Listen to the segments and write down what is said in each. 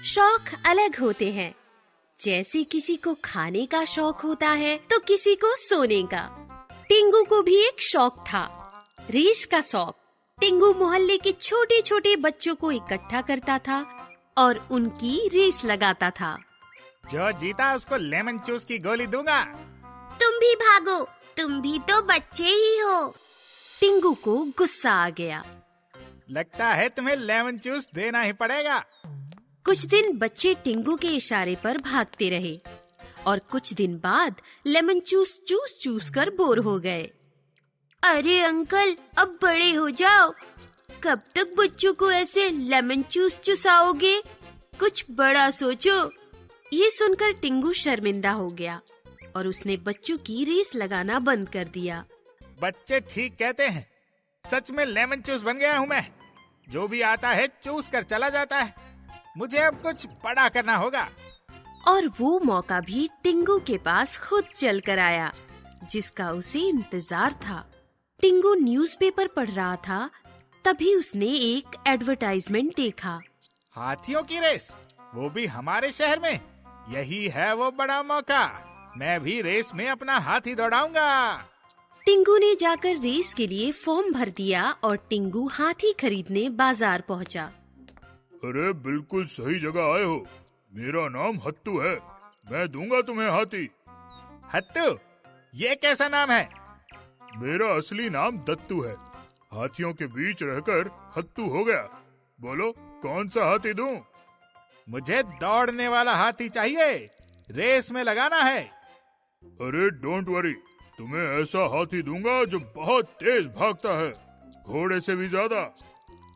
शौक अलग होते हैं। जैसे किसी को खाने का शौक होता है तो किसी को सोने का। टिंगू को भी एक शौक था, रेस का शौक। टिंगू मोहल्ले के छोटे छोटे बच्चों को इकट्ठा करता था और उनकी रेस लगाता था। जो जीता उसको लेमन जूस की गोली दूंगा। तुम भी भागो, तुम भी तो बच्चे ही हो। टिंगू को गुस्सा आ गया। लगता है तुम्हें लेमन जूस देना ही पड़ेगा। कुछ दिन बच्चे टिंगू के इशारे पर भागते रहे और कुछ दिन बाद लेमन जूस चूस चूस कर बोर हो गए। अरे अंकल, अब बड़े हो जाओ। कब तक बच्चों को ऐसे लेमन जूस चुसाओगे? कुछ बड़ा सोचो। ये सुनकर टिंगू शर्मिंदा हो गया और उसने बच्चों की रेस लगाना बंद कर दिया। बच्चे ठीक कहते हैं, सच में लेमन जूस बन गया हूँ मैं। जो भी आता है चूस कर चला जाता है। मुझे अब कुछ बड़ा करना होगा। और वो मौका भी टिंगू के पास खुद चल कर आया, जिसका उसे इंतजार था। टिंगू न्यूज़पेपर पढ़ रहा था, तभी उसने एक एडवर्टाइजमेंट देखा। हाथियों की रेस, वो भी हमारे शहर में। यही है वो बड़ा मौका। मैं भी रेस में अपना हाथी दौड़ाऊंगा। टिंगू ने जाकर रेस के लिए फॉर्म भर दिया और टिंगू हाथी खरीदने बाजार पहुंचा। अरे बिल्कुल सही जगह आए हो। मेरा नाम हत्तू है, मैं दूंगा तुम्हें हाथी। हत्तू, ये कैसा नाम है? मेरा असली नाम दत्तू है। हाथियों के बीच रहकर हत्तू हो गया। बोलो कौन सा हाथी दूं? मुझे दौड़ने वाला हाथी चाहिए, रेस में लगाना है। अरे डोंट वरी, तुम्हें ऐसा हाथी दूंगा जो बहुत तेज भागता है, घोड़े से भी ज्यादा।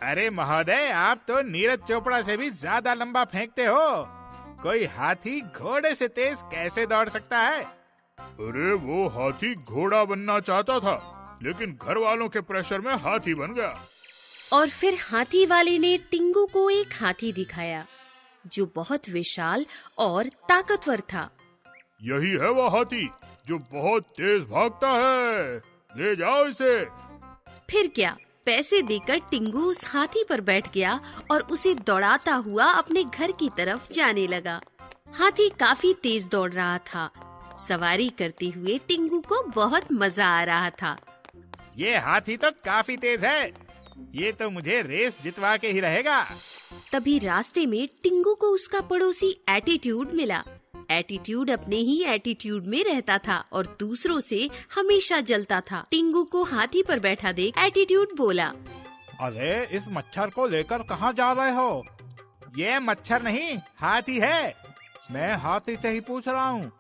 अरे महोदय, आप तो नीरज चोपड़ा से भी ज्यादा लंबा फेंकते हो। कोई हाथी घोड़े से तेज कैसे दौड़ सकता है? अरे वो हाथी घोड़ा बनना चाहता था, लेकिन घर वालों के प्रेशर में हाथी बन गया। और फिर हाथी वाले ने टिंगू को एक हाथी दिखाया जो बहुत विशाल और ताकतवर था। यही है वो हाथी जो बहुत तेज भागता है, ले जाओ इसे। फिर क्या, पैसे देकर टिंगू उस हाथी पर बैठ गया और उसे दौड़ाता हुआ अपने घर की तरफ जाने लगा। हाथी काफी तेज दौड़ रहा था। सवारी करते हुए टिंगू को बहुत मजा आ रहा था। ये हाथी तो काफी तेज है, ये तो मुझे रेस जितवा के ही रहेगा। तभी रास्ते में टिंगू को उसका पड़ोसी एटीट्यूड मिला। एटीट्यूड अपने ही एटीट्यूड में रहता था और दूसरों से हमेशा जलता था। टिंगू को हाथी पर बैठा देख एटीट्यूड बोला, अरे इस मच्छर को लेकर कहाँ जा रहे हो? ये मच्छर नहीं, हाथी है। मैं हाथी से ही पूछ रहा हूँ,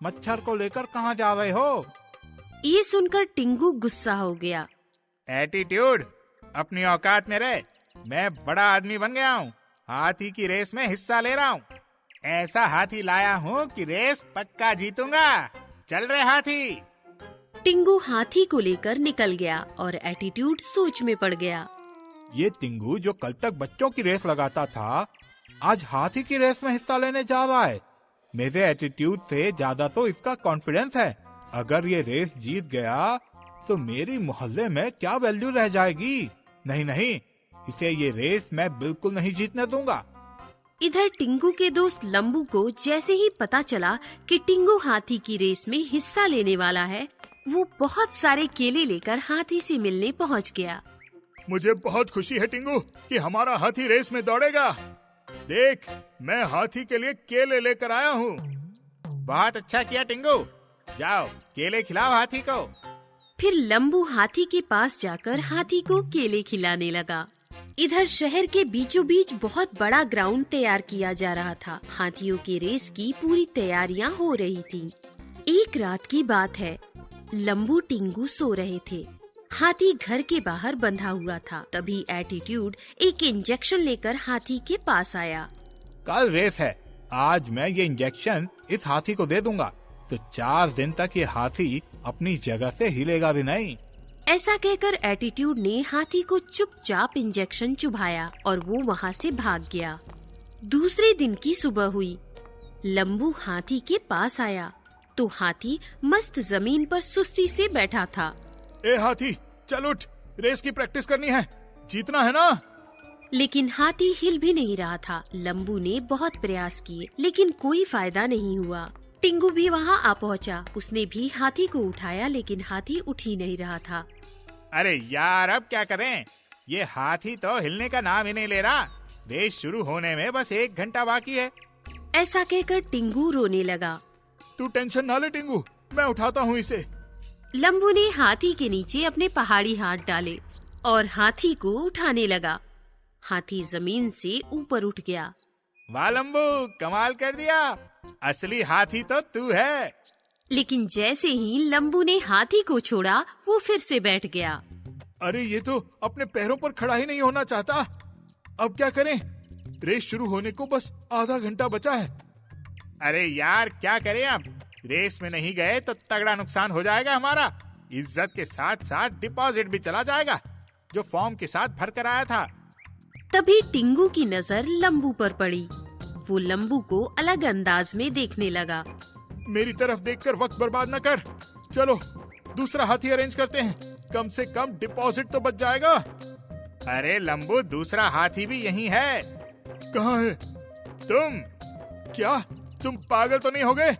मच्छर को लेकर कहाँ जा रहे हो? ये सुनकर टिंगू गुस्सा हो गया। एटीट्यूड, अपनी औकात में रह। मैं बड़ा आदमी बन गया हूँ, हाथी की रेस में हिस्सा ले रहा हूँ। ऐसा हाथी लाया हूँ कि रेस पक्का जीतूंगा। चल रहे हाथी। टिंगू हाथी को लेकर निकल गया और एटीट्यूड सोच में पड़ गया। ये टिंगू जो कल तक बच्चों की रेस लगाता था, आज हाथी की रेस में हिस्सा लेने जा रहा है। मेरे एटीट्यूड से ज्यादा तो इसका कॉन्फिडेंस है। अगर ये रेस जीत गया तो मेरी मोहल्ले में क्या वैल्यू रह जाएगी। नहीं नहीं, इसे ये रेस मैं बिल्कुल नहीं जीतने दूंगा। इधर टिंगू के दोस्त लंबू को जैसे ही पता चला कि टिंगू हाथी की रेस में हिस्सा लेने वाला है, वो बहुत सारे केले लेकर हाथी से मिलने पहुंच गया। मुझे बहुत खुशी है टिंगू कि हमारा हाथी रेस में दौड़ेगा। देख, मैं हाथी के लिए केले लेकर आया हूँ। बहुत अच्छा किया टिंगू, जाओ केले खिलाओ हाथी को। फिर लंबू हाथी के पास जाकर हाथी को केले खिलाने लगा। इधर शहर के बीचों बीच बहुत बड़ा ग्राउंड तैयार किया जा रहा था। हाथियों की रेस की पूरी तैयारियां हो रही थी। एक रात की बात है, लंबू टिंगू सो रहे थे। हाथी घर के बाहर बंधा हुआ था। तभी एटीट्यूड एक इंजेक्शन लेकर हाथी के पास आया। कल रेस है, आज मैं ये इंजेक्शन इस हाथी को दे दूंगा तो 4 दिन तक ये हाथी अपनी जगह से हिलेगा भी नहीं। ऐसा कहकर एटीट्यूड ने हाथी को चुपचाप इंजेक्शन चुभाया और वो वहाँ से भाग गया। दूसरे दिन की सुबह हुई। लंबू हाथी के पास आया तो हाथी मस्त जमीन पर सुस्ती से बैठा था। ए हाथी, चल उठ, रेस की प्रैक्टिस करनी है, जीतना है ना? लेकिन हाथी हिल भी नहीं रहा था। लंबू ने बहुत प्रयास किए लेकिन कोई फायदा नहीं हुआ। टिंगू भी वहाँ आ पहुँचा। उसने भी हाथी को उठाया लेकिन हाथी उठ ही नहीं रहा था। अरे यार, अब क्या करें? ये हाथी तो हिलने का नाम ही नहीं ले रहा। रेस शुरू होने में बस 1 घंटा बाकी है। ऐसा कहकर टिंगू रोने लगा। तू टेंशन ना ले टिंगू, मैं उठाता हूँ इसे। लंबू ने हाथी के नीचे अपने पहाड़ी हाथ डाले और हाथी को उठाने लगा। हाथी जमीन से ऊपर उठ गया। वाह लंबू, कमाल कर दिया। असली हाथी तो तू है। लेकिन जैसे ही लंबू ने हाथी को छोड़ा वो फिर से बैठ गया। अरे ये तो अपने पैरों पर खड़ा ही नहीं होना चाहता। अब क्या करें? रेस शुरू होने को बस आधा घंटा बचा है। अरे यार, क्या करें अब? रेस में नहीं गए तो तगड़ा नुकसान हो जाएगा हमारा। इज्जत के साथ साथ डिपॉजिट भी चला जाएगा जो फॉर्म के साथ भर कर आया था। तभी टिंगू की नजर लंबू पर पड़ी। वो लंबू को अलग अंदाज में देखने लगा। मेरी तरफ देखकर वक्त बर्बाद न कर। चलो दूसरा हाथी अरेंज करते हैं, कम से कम डिपॉजिट तो बच जाएगा। अरे लंबू, दूसरा हाथी भी यहीं है। कहाँ है? तुम क्या तुम पागल तो नहीं हो गए?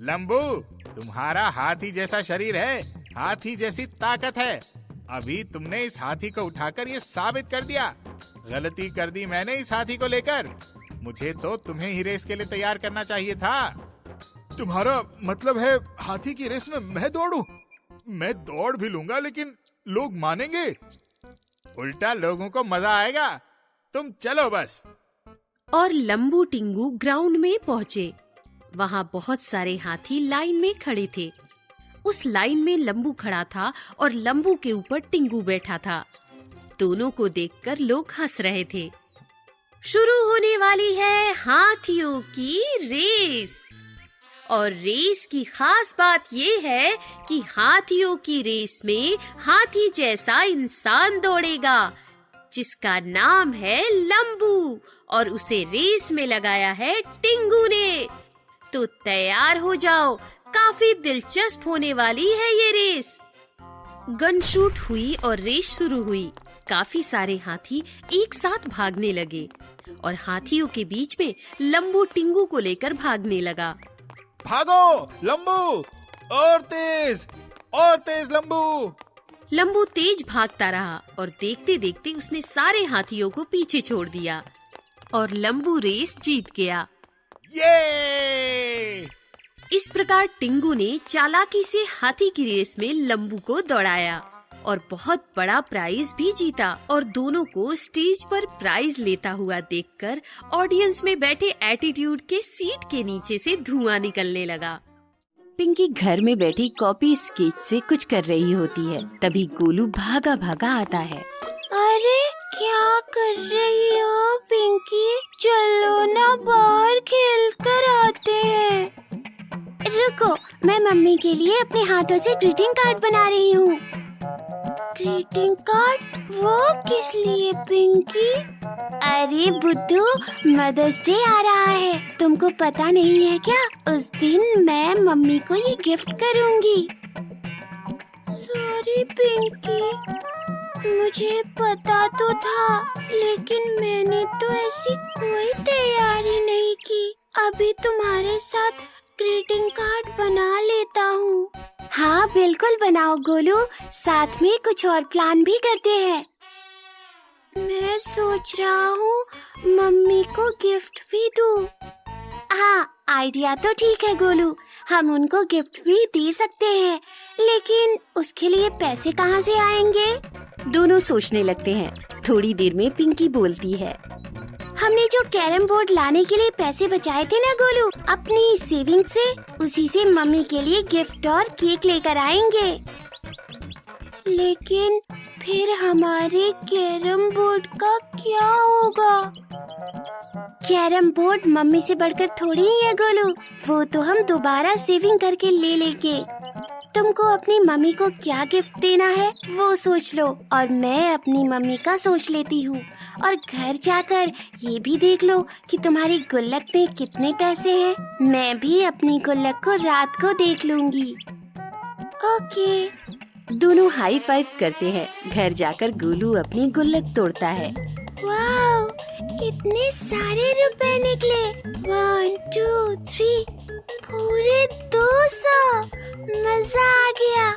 लंबू, तुम्हारा हाथी जैसा शरीर है, हाथी जैसी ताकत है। अभी तुमने इस हाथी को उठाकर ये साबित कर दिया। गलती कर दी मैंने इस हाथी को लेकर। मुझे तो तुम्हें ही रेस के लिए तैयार करना चाहिए था। तुम्हारा मतलब है हाथी की रेस में मैं दौड़ूं? मैं दौड़ भी लूंगा लेकिन लोग मानेंगे? उल्टा लोगों को मजा आएगा। तुम चलो बस। और लंबू टिंगू ग्राउंड में पहुँचे। वहाँ बहुत सारे हाथी लाइन में खड़े थे। उस लाइन में लंबू खड़ा था और लंबू के ऊपर टिंगू बैठा था। दोनों को देखकर लोग हंस रहे थे। शुरू होने वाली है हाथियों की रेस। और रेस की खास बात ये है कि हाथियों की रेस में हाथी जैसा इंसान दौड़ेगा जिसका नाम है लंबू, और उसे रेस में लगाया है टिंगू ने। तो तैयार हो जाओ, काफी दिलचस्प होने वाली है ये रेस। गन शूट हुई और रेस शुरू हुई। काफी सारे हाथी एक साथ भागने लगे और हाथियों के बीच में लंबू टिंगू को लेकर भागने लगा। भागो लंबू, और तेज लंबू। लंबू तेज भागता रहा और देखते देखते उसने सारे हाथियों को पीछे छोड़ दिया और लंबू रेस जीत गया। ये! इस प्रकार टिंगू ने चालाकी से हाथी की रेस में लंबू को दौड़ाया और बहुत बड़ा प्राइज भी जीता। और दोनों को स्टेज पर प्राइज लेता हुआ देखकर ऑडियंस में बैठे एटीट्यूड के सीट के नीचे से धुआं निकलने लगा। पिंकी घर में बैठी कॉपी स्केच से कुछ कर रही होती है। तभी गोलू भागा भागा आता है। अरे क्या कर रही हो पिंकी? चलो ना बाहर खेल कर आते हैं। रुको, मैं मम्मी के लिए अपने हाथों से ग्रीटिंग कार्ड बना रही हूँ। Greeting card? वो किस लिए पिंकी? अरे बुद्धू, मदर्स डे आ रहा है। तुमको पता नहीं है क्या? उस दिन मैं मम्मी को ये गिफ्ट करूँगी। सॉरी पिंकी, मुझे पता तो था लेकिन मैंने तो ऐसी कोई तैयारी नहीं की। अभी तुम्हारे साथ ग्रीटिंग कार्ड बना लेता हूँ। हाँ बिल्कुल बनाओ गोलू, साथ में कुछ और प्लान भी करते हैं। मैं सोच रहा हूँ मम्मी को गिफ्ट भी दूँ। हाँ आइडिया तो ठीक है गोलू, हम उनको गिफ्ट भी दे सकते हैं, लेकिन उसके लिए पैसे कहाँ से आएंगे? दोनों सोचने लगते हैं। थोड़ी देर में पिंकी बोलती है। हमने जो कैरम बोर्ड लाने के लिए पैसे बचाए थे ना गोलू, अपनी सेविंग से, उसी से मम्मी के लिए गिफ्ट और केक लेकर आएंगे। लेकिन फिर हमारे कैरम बोर्ड का क्या होगा? कैरम बोर्ड मम्मी से बढ़कर थोड़ी ही है गोलू, वो तो हम दोबारा सेविंग करके ले लेंगे। तुमको अपनी मम्मी को क्या गिफ्ट देना है वो सोच लो, और मैं अपनी मम्मी का सोच लेती हूँ। और घर जाकर ये भी देख लो कि तुम्हारी गुल्लक में कितने पैसे हैं। मैं भी अपनी गुल्लक को रात को देख लूँगी। ओके। दोनों हाई फाइव करते हैं। घर जाकर गोलू अपनी गुल्लक तोड़ता है। वाओ, कितने सारे रुपए निकले। 1, 2, 3, पूरे 200। मजा आ गया।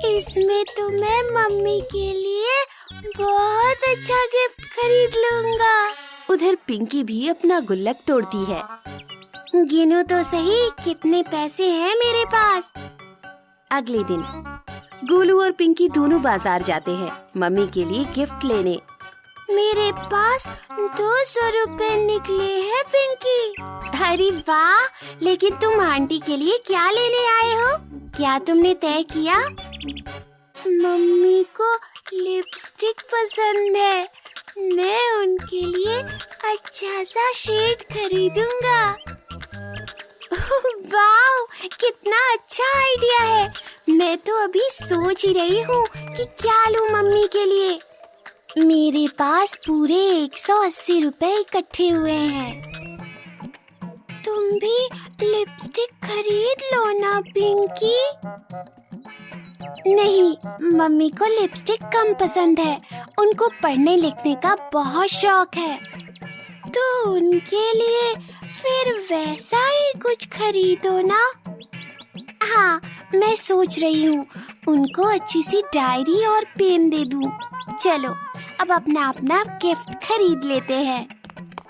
इसमें तो मैं मम्मी के लिए बहुत अच्छा गिफ्ट खरीद लूंगा। उधर पिंकी भी अपना गुल्लक तोड़ती है। गिनो तो सही कितने पैसे हैं मेरे पास। अगले दिन गोलू और पिंकी दोनों बाजार जाते हैं मम्मी के लिए गिफ्ट लेने। मेरे पास 200 रुपए निकले हैं पिंकी। अरे वाह, लेकिन तुम आंटी के लिए क्या लेने आए हो? क्या तुमने तय किया? मम्मी को लिपस्टिक पसंद है। मैं उनके लिए अच्छा सा शेड खरीदूंगा। वाह, कितना अच्छा आइडिया है। मैं तो अभी सोच ही रही हूँ कि क्या लूँ मम्मी के लिए। मेरे पास पूरे 180 रुपए इकट्ठे हुए हैं। तुम भी लिपस्टिक खरीद लो ना पिंकी। नहीं, मम्मी को लिपस्टिक कम पसंद है। उनको पढ़ने लिखने का बहुत शौक है, तो उनके लिए फिर वैसा ही कुछ खरीदो ना। हाँ, मैं सोच रही हूँ उनको अच्छी सी डायरी और पेन दे दूँ। चलो अब अपना अपना गिफ्ट खरीद लेते हैं।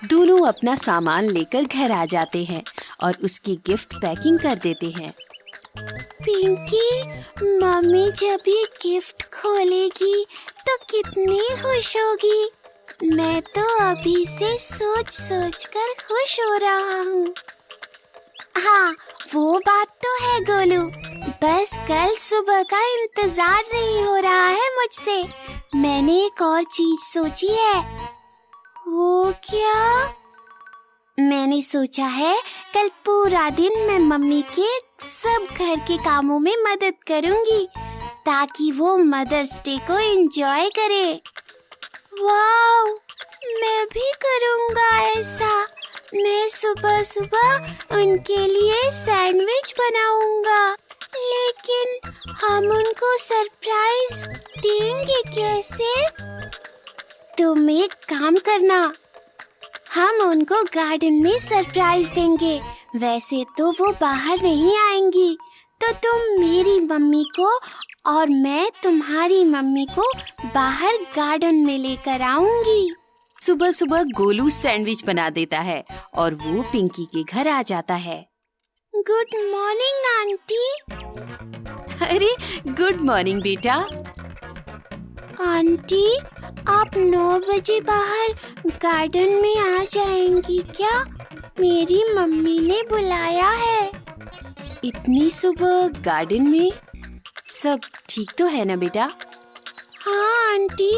दोनों अपना सामान लेकर घर आ जाते हैं और उसकी गिफ्ट पैकिंग कर देते हैं। पिंकी, मम्मी जब ये गिफ्ट खोलेगी तो कितनी खुश होगी। मैं तो अभी से सोच सोच कर खुश हो रहा हूँ। हाँ, वो बात तो है गोलू, बस कल सुबह का इंतजार नहीं हो रहा है मुझसे। मैंने एक और चीज सोची है। वो क्या? मैंने सोचा है कल पूरा दिन मैं मम्मी के सब घर के कामों में मदद करूंगी ताकि वो मदर्स डे को एंजॉय करे। वाओ, मैं भी करूंगा ऐसा। मैं सुबह सुबह उनके लिए सैंडविच बनाऊंगा। लेकिन हम उनको सरप्राइज देंगे कैसे? तुम एक काम करना, हम उनको गार्डन में सरप्राइज देंगे। वैसे तो वो बाहर नहीं आएंगी, तो तुम मेरी मम्मी को और मैं तुम्हारी मम्मी को बाहर गार्डन में लेकर आऊंगी। सुबह सुबह गोलू सैंडविच बना देता है और वो पिंकी के घर आ जाता है। Good morning aunty. अरे गुड मॉर्निंग बेटा। आंटी, आप 9 बजे बाहर गार्डन में आ जाएंगी क्या? मेरी मम्मी ने बुलाया है। इतनी सुबह गार्डन में? सब ठीक तो है ना बेटा? हाँ आंटी।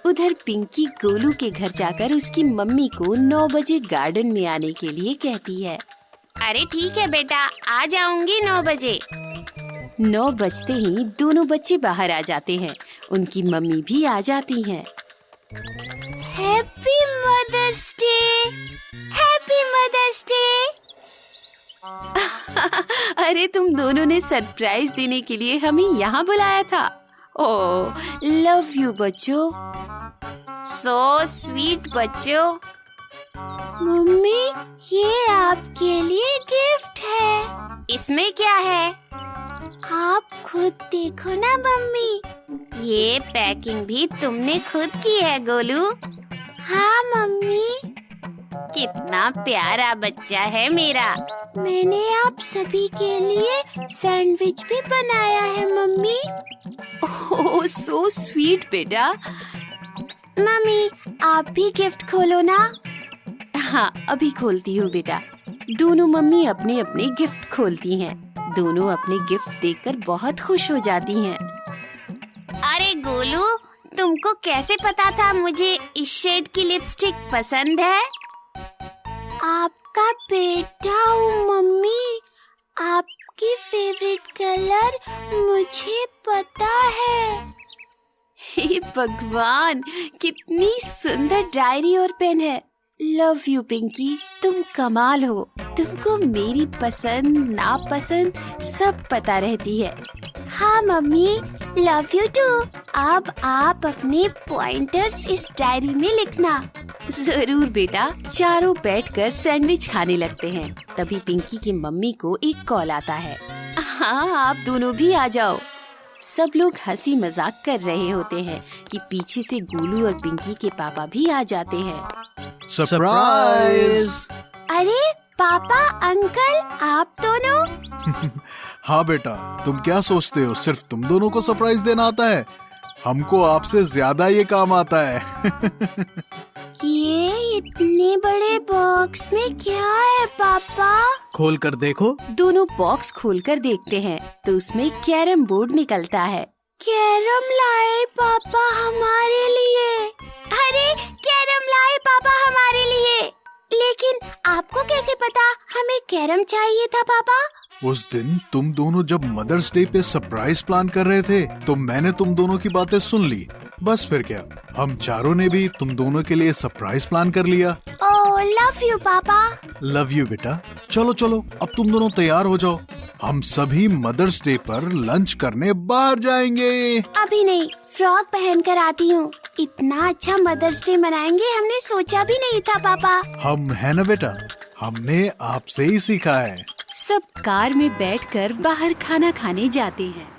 उधर पिंकी गोलू के घर जाकर उसकी मम्मी को 9 बजे गार्डन में आने के लिए कहती है। अरे ठीक है बेटा, आ जाऊंगी 9 बजे। 9 बजते ही दोनों बच्चे बाहर आ जाते हैं। उनकी मम्मी भी आ जाती हैं। Happy mother's day, happy mother's day. अरे तुम दोनों ने सरप्राइज देने के लिए हमें यहाँ बुलाया था। ओह, लव यू बच्चों। सो स्वीट बच्चों। मम्मी, ये आपके लिए गिफ्ट है। इसमें क्या है? आप खुद देखो ना मम्मी। ये पैकिंग भी तुमने खुद की है गोलू। हाँ मम्मी। कितना प्यारा बच्चा है मेरा। मैंने आप सभी के लिए सैंडविच भी बनाया है मम्मी। ओह, सो स्वीट बेटा। मम्मी, आप भी गिफ्ट खोलो ना। हाँ, अभी खोलती हूँ बेटा। दोनों मम्मी अपने अपने गिफ्ट खोलती हैं। दोनों अपने गिफ्ट देखकर बहुत खुश हो जाती हैं। अरे गोलू, तुमको कैसे पता था मुझे इस शेड की लिपस्टिक पसंद है? आपका बेटा हूँ मम्मी। आपकी फेवरेट कलर मुझे पता है। हे भगवान, कितनी सुंदर डायरी और पेन है। लव यू पिंकी, तुम कमाल हो। तुमको मेरी पसंद नापसंद सब पता रहती है। हाँ मम्मी, लव यू टू। अब आप अपने पॉइंटर्स इस डायरी में लिखना। जरूर बेटा। चारों बैठकर सैंडविच खाने लगते हैं। तभी पिंकी की मम्मी को एक कॉल आता है। हाँ, आप दोनों भी आ जाओ। सब लोग हंसी मजाक कर रहे होते हैं कि पीछे से गोलू और पिंकी के पापा भी आ जाते हैं। सरप्राइज! अरे पापा, अंकल, आप दोनों? हाँ बेटा, तुम क्या सोचते हो सिर्फ तुम दोनों को सरप्राइज देना आता है? हमको आपसे ज्यादा ये काम आता है। ये इतने बड़े बॉक्स में क्या है पापा? खोल कर देखो। दोनों बॉक्स खोलकर देखते हैं तो उसमें कैरम बोर्ड निकलता है। कैरम लाए पापा हमारे लिए। अरे कैरम लाए पापा हमारे लिए। लेकिन आपको कैसे पता हमें कैरम चाहिए था पापा? उस दिन तुम दोनों जब मदर्स डे पे सरप्राइज प्लान कर रहे थे तो मैंने तुम दोनों की बातें सुन ली। बस फिर क्या, हम चारों ने भी तुम दोनों के लिए सरप्राइज प्लान कर लिया। ओह, लव यू पापा। लव यू बेटा। चलो चलो, अब तुम दोनों तैयार हो जाओ। हम सभी मदर्स डे पर लंच करने बाहर जाएंगे। अभी नहीं, फ्रॉक पहन कर आती हूँ। इतना अच्छा मदर्स डे मनाएंगे हमने सोचा भी नहीं था पापा। हम है ना बेटा, हमने आपसे ही सीखा है। सब कार में बैठकर बाहर खाना खाने जाते हैं।